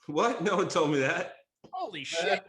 What? No one told me that. Holy shit.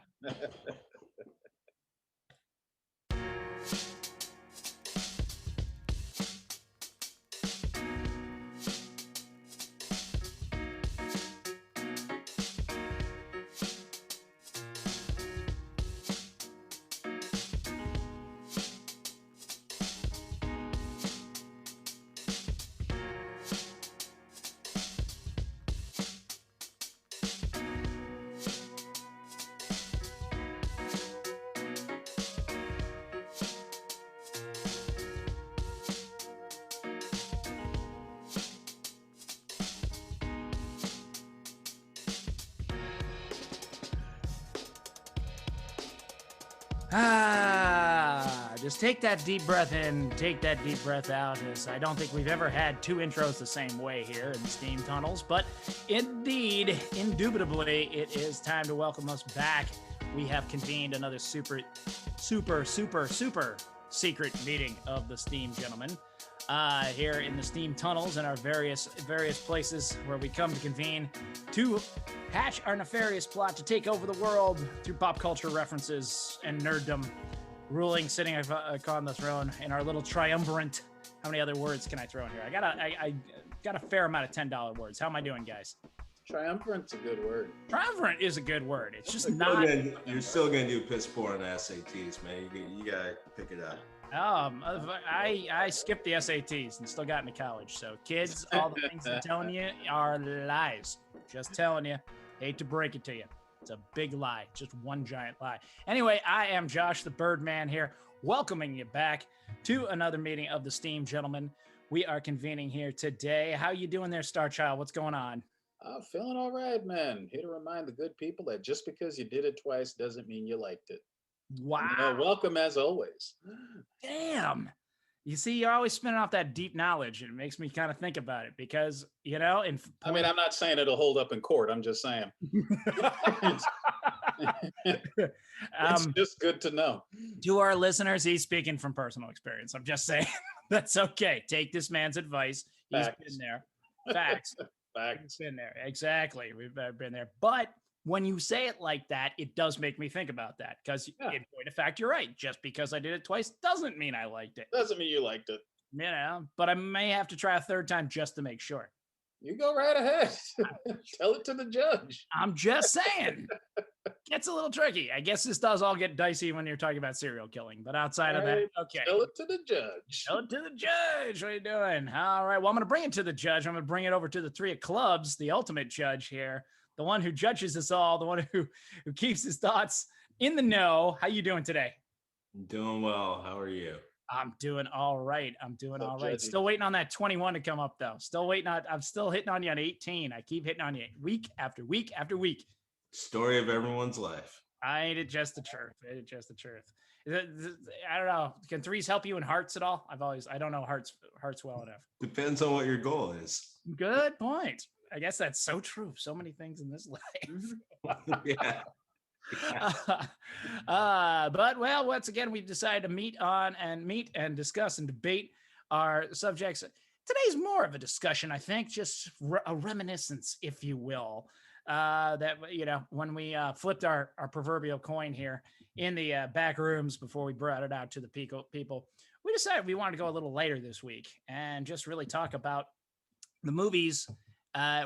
Just take that deep breath in, take that deep breath out. As I don't think we've ever had two intros the same way here in the Steam Tunnels, but indeed, indubitably, it is time to welcome us back. We have convened another super secret meeting of the Steam Gentlemen here in the Steam Tunnels and our various places where we come to convene to hatch our nefarious plot to take over the world through pop culture references and nerddom, ruling, sitting on the throne in our little triumvirate. How many other words can I throw in here? I got a fair amount of $10 words. How am I doing, guys? Triumvirant's a good word. Triumvirate is a good word. It's just not. You're still gonna do piss poor on the SATs, man. You gotta pick it up. I skipped the SATs and still got into college. So, kids, all the things I'm telling you are lies. Just telling you. Hate to break it to you. It's a big lie. Just one giant lie. Anyway, I am Josh the Birdman here, welcoming you back to another meeting of the Steam Gentlemen. We are convening here today. How you doing there, Star Child? What's going on? Feeling all right, man. Here to remind the good people that just because you did it twice doesn't mean you liked it. Wow. Welcome as always. Damn. You see, you're always spinning off that deep knowledge, and it makes me kind of think about it because, you know, I mean, I'm not saying it'll hold up in court. I'm just saying. It's just good to know. To our listeners, he's speaking from personal experience. I'm just saying that's okay. Take this man's advice. He's been there. Facts. Facts. Been there. Exactly. We've been there. But when you say it like that, it does make me think about that because, in point of fact, you're right. Just because I did it twice doesn't mean I liked it. Doesn't mean you liked it. You know, but I may have to try a third time just to make sure. You go right ahead. Tell it to the judge. I'm just saying. Gets a little tricky. I guess this does all get dicey when you're talking about serial killing, but outside of that, okay. Tell it to the judge. Tell it to the judge. What are you doing? All right. Well, I'm going to bring it to the judge. I'm going to bring it over to the three of clubs, the ultimate judge here, the one who judges us all, the one who keeps his thoughts in the know. How you doing today? Doing well. How are you? I'm doing all right. All right. Still waiting on that 21 to come up, though. I'm still hitting on you on 18. I keep hitting on you week after week after week. Story of everyone's life. Ain't it just the truth? I don't know. Can threes help you in hearts at all? I don't know hearts well enough. Depends on what your goal is. Good point. I guess that's so true. So many things in this life. Yeah. But well, once again, we've decided to meet and discuss and debate our subjects. Today's more of a discussion, I think, just a reminiscence, if you will. That, you know, when we flipped our proverbial coin here in the back rooms before we brought it out to the people, we decided we wanted to go a little later this week and just really talk about the movies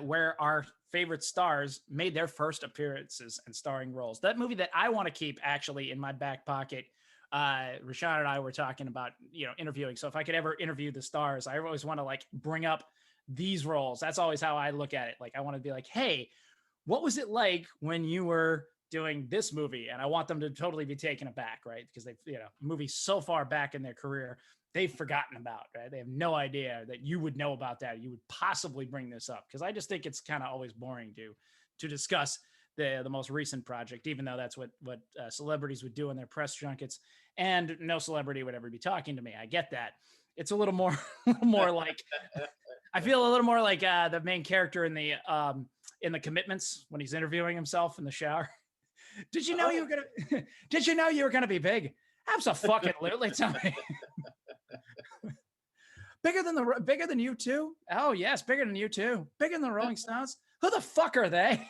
where our favorite stars made their first appearances and starring roles. That movie that I want to keep actually in my back pocket. Rashawn and I were talking about, you know, interviewing. So if I could ever interview the stars, I always want to like bring up these roles. That's always how I look at it. Like I want to be like, hey, what was it like when you were doing this movie? And I want them to totally be taken aback, right? Because they've, you know, movies so far back in their career, they've forgotten about, right? They have no idea that you would know about that. You would possibly bring this up. Because I just think it's kind of always boring to discuss the most recent project, even though that's what celebrities would do in their press junkets. And no celebrity would ever be talking to me. I get that. It's a little more like, I feel a little more like the main character in the Commitments when he's interviewing himself in the shower. Did you know you were gonna be big? Absolutely. Tell me. Bigger than you too? Oh yes, bigger than you too. Bigger than the Rolling Stones? Who the fuck are they?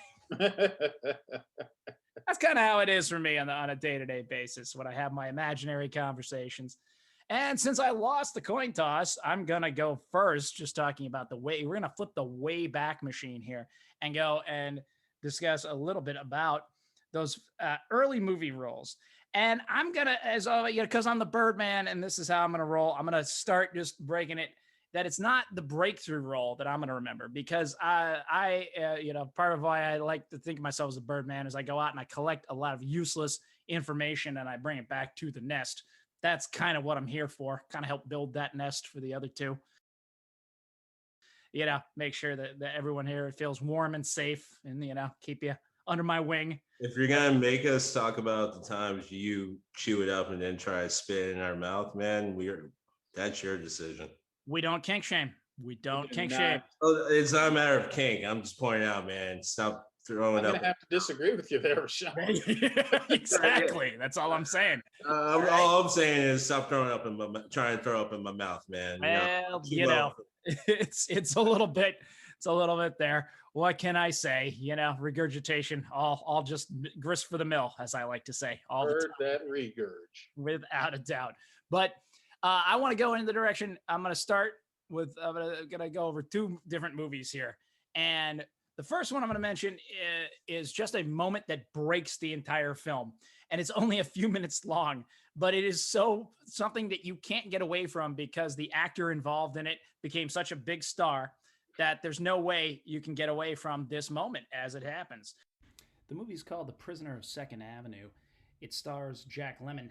That's kind of how it is for me on a day-to-day basis when I have my imaginary conversations. And since I lost the coin toss, I'm gonna go first, just talking about the way we're gonna flip the way back machine here and go and discuss a little bit about those early movie roles. And I'm gonna, as always, because I'm the Birdman, and this is how I'm gonna roll. I'm gonna start just breaking it that it's not the breakthrough role that I'm going to remember, because part of why I like to think of myself as a Birdman is I go out and I collect a lot of useless information and I bring it back to the nest. That's kind of what I'm here for. Kind of help build that nest for the other two. Make sure that everyone here feels warm and safe, and keep you under my wing. If you're gonna make us talk about the times you chew it up and then try to spit it in our mouth, man, that's your decision. We don't kink shame. We don't kink shame. Oh, it's not a matter of kink. I'm just pointing out, man. Stop throwing up. I'm gonna have to disagree with you there, Sean. Exactly. That's all I'm saying. All I'm saying is stop trying to throw up in my mouth, man. Well, it's a little bit. It's a little bit there. What can I say? Regurgitation. All just grist for the mill, as I like to say. All Heard the time. that regurg. Without a doubt. But I want to go in the direction. I'm going to start with. I'm going to go over two different movies here, and the first one I'm going to mention is just a moment that breaks the entire film, and it's only a few minutes long, but it is something that you can't get away from because the actor involved in it became such a big star that there's no way you can get away from this moment as it happens. The movie is called The Prisoner of Second Avenue. It stars Jack Lemmon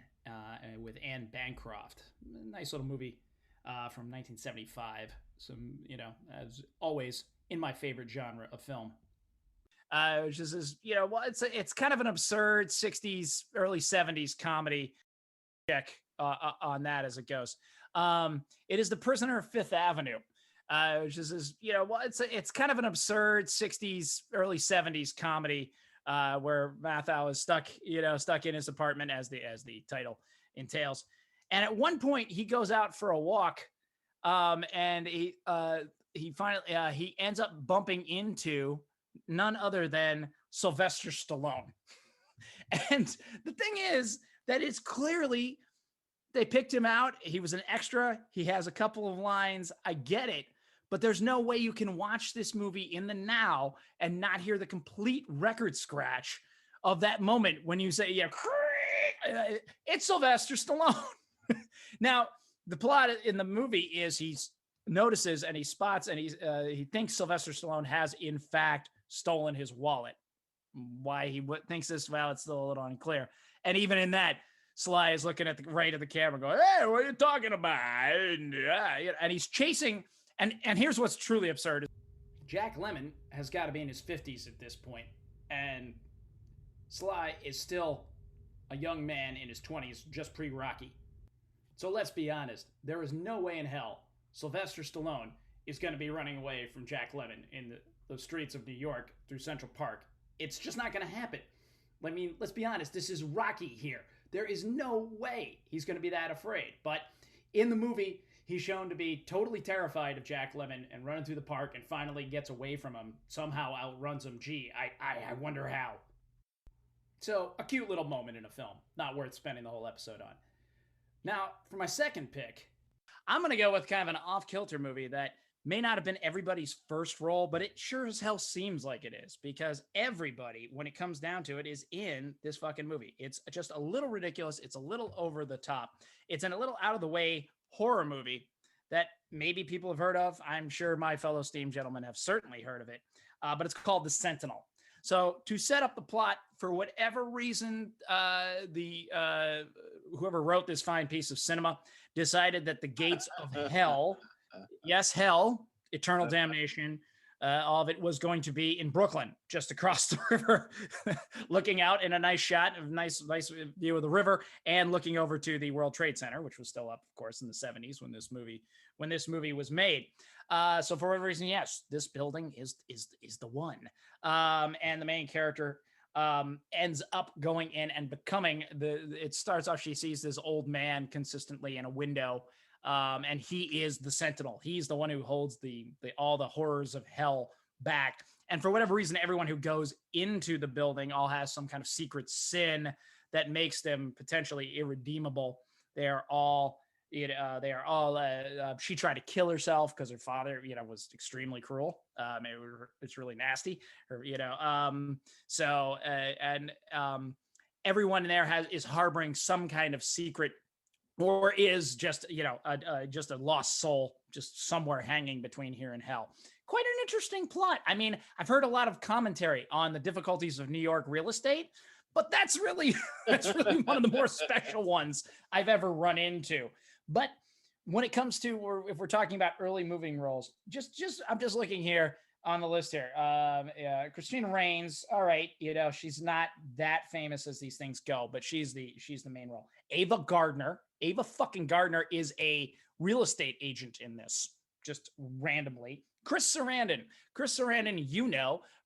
with Anne Bancroft. Nice little movie from 1975. Some, as always, in my favorite genre of film. Which is, it's kind of an absurd 60s, early 70s comedy. Check on that as it goes. It is The Prisoner of Fifth Avenue. Which is, it's kind of an absurd 60s, early 70s comedy where Matthau is stuck in his apartment, as the title entails. And at one point he goes out for a walk, and he finally he ends up bumping into none other than Sylvester Stallone. And the thing is that it's clearly they picked him out. He was an extra. He has a couple of lines. I get it. But there's no way you can watch this movie in the now and not hear the complete record scratch of that moment when you say, it's Sylvester Stallone. Now, the plot in the movie is he notices and he spots and he thinks Sylvester Stallone has, in fact, stolen his wallet. Why he thinks this, well, it's still a little unclear. And even in that, Sly is looking at the right of the camera going, hey, what are you talking about? And he's chasing... And here's what's truly absurd. Jack Lemmon has got to be in his 50s at this point, and Sly is still a young man in his 20s, just pre-Rocky. So let's be honest. There is no way in hell Sylvester Stallone is going to be running away from Jack Lemmon in the streets of New York through Central Park. It's just not going to happen. I mean, let's be honest. This is Rocky here. There is no way he's going to be that afraid. But in the movie... he's shown to be totally terrified of Jack Lemmon and running through the park and finally gets away from him, somehow outruns him. Gee, I wonder how. So, a cute little moment in a film. Not worth spending the whole episode on. Now, for my second pick, I'm going to go with kind of an off-kilter movie that may not have been everybody's first role, but it sure as hell seems like it is, because everybody, when it comes down to it, is in this fucking movie. It's just a little ridiculous. It's a little over the top. It's in a little out of the way horror movie that maybe people have heard of. I'm sure my fellow steam gentlemen have certainly heard of it, but it's called The Sentinel. So to set up the plot, for whatever reason, whoever wrote this fine piece of cinema decided that the gates of hell, yes, hell, eternal damnation, all of it was going to be in Brooklyn, just across the river, looking out in a nice shot of nice view of the river, and looking over to the World Trade Center, which was still up, of course, in the 70s when this movie was made. So for whatever reason, yes, this building is the one. And the main character ends up going in and becoming it starts off, she sees this old man consistently in a window. And he is the Sentinel. He's the one who holds all the horrors of hell back. And for whatever reason, everyone who goes into the building all has some kind of secret sin that makes them potentially irredeemable. They are all, she tried to kill herself because her father, was extremely cruel. It's really nasty. Everyone in there is harboring some kind of secret, or is just, just a lost soul, just somewhere hanging between here and hell. Quite an interesting plot. I mean, I've heard a lot of commentary on the difficulties of New York real estate, but that's really one of the more special ones I've ever run into. But when it comes to, or if we're talking about early moving roles, I'm just looking here on the list here. Christina Rains, all right, she's not that famous as these things go, but she's the main role. Ava fucking Gardner is a real estate agent in this, just randomly. Chris Sarandon,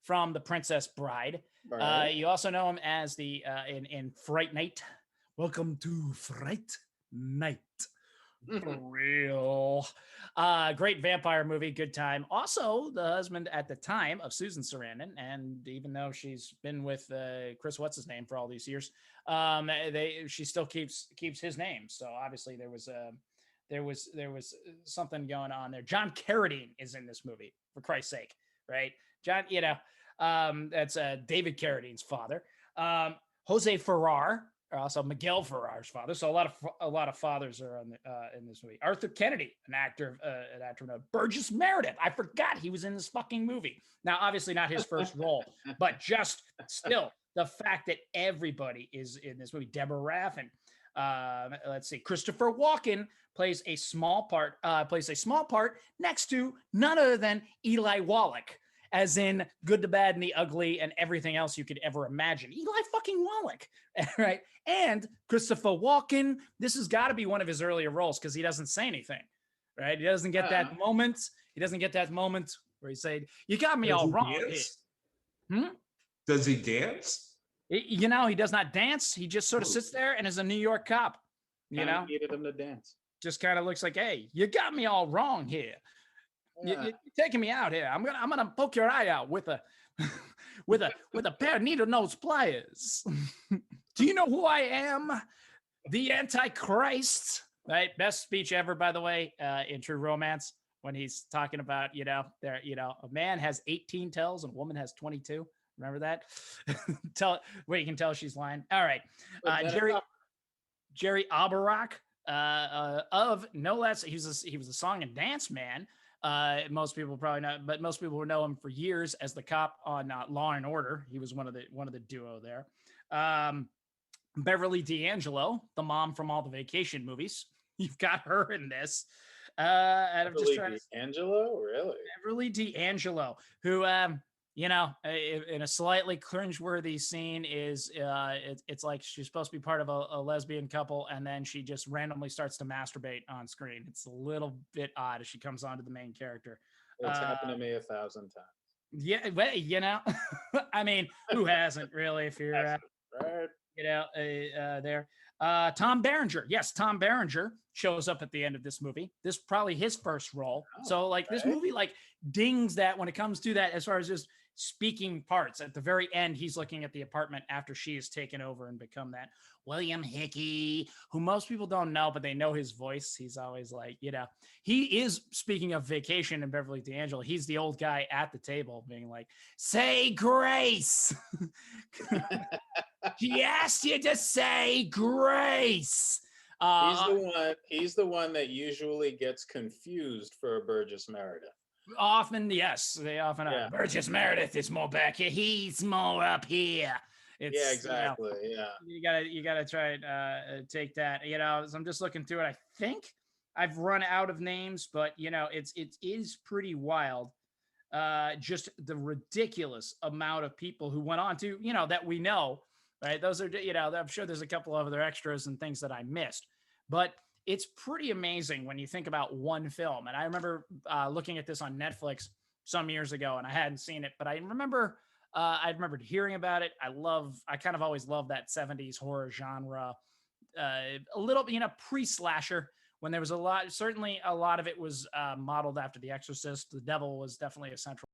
from The Princess Bride. Right. You also know him as the in Fright Night. Welcome to Fright Night. For real. Great vampire movie, good time. Also, the husband at the time of Susan Sarandon, and even though she's been with Chris, what's his name, for all these years, she still keeps his name. So obviously there was something going on there. John Carradine is in this movie, for Christ's sake, right? John, that's David Carradine's father. Jose Ferrar, also Miguel Ferrar's father. So a lot of fathers are in this movie. Arthur Kennedy, an actor. Burgess Meredith. I forgot he was in this fucking movie. Now, obviously not his first role, but just still the fact that everybody is in this movie. Deborah Raffin. Let's see. Christopher Walken plays a small part next to none other than Eli Wallach, as in Good, the Bad, and the Ugly, and everything else you could ever imagine. Eli fucking Wallach, right? And Christopher Walken, this has got to be one of his earlier roles because he doesn't say anything, right? He doesn't get that moment. He doesn't get that moment where he said, "You got me all wrong." Does he dance? He does not dance. He just sort of sits there and is a New York cop. Needed him to dance. Just kind of looks like, "Hey, you got me all wrong here. You're taking me out here. I'm gonna poke your eye out with a with a pair of needle nose pliers. Do you know who I am? The Antichrist." Right? Best speech ever, by the way, in True Romance, when he's talking about, a man has 18 tells and a woman has 22. Remember that? Where you can tell she's lying. All right. Jerry Oberock, of no less, he was a song and dance man. Most people probably not, but most people will know him for years as the cop on Law and Order. He was one of the duo there. Beverly D'Angelo, the mom from all the vacation movies. You've got her in this. Beverly D'Angelo, really? Beverly D'Angelo, who in a slightly cringeworthy scene is it's like she's supposed to be part of a lesbian couple, and then she just randomly starts to masturbate on screen. It's a little bit odd as she comes onto the main character. It's happened to me 1,000 times. Yeah, well, I mean, who hasn't really? If you're right. There. Tom Berenger. Yes, Tom Berenger shows up at the end of this movie. This is probably his first role. So this movie dings that when it comes to that, as far as just speaking parts. At the very end, he's looking at the apartment after she has taken over and become that. William Hickey, who most people don't know, but they know his voice. He's always he is, speaking of Vacation and Beverly D'Angelo, he's the old guy at the table being like, "Say grace." He asked you to say grace. He's the one that usually gets confused for Burgess Meredith. Often, yes, they often are. Burgess Meredith is more back here. He's more up here. Exactly. You gotta try and take that. So I'm just looking through it. I think I've run out of names, but it is pretty wild. Just the ridiculous amount of people who went on to that we know. Right. Those are, I'm sure there's a couple of other extras and things that I missed, but it's pretty amazing when you think about one film. And I remember looking at this on Netflix some years ago, and I hadn't seen it, but I remember hearing about it. I kind of always loved that 70s horror genre, a little, pre-slasher, when there was certainly a lot of it was modeled after The Exorcist. The devil was definitely a central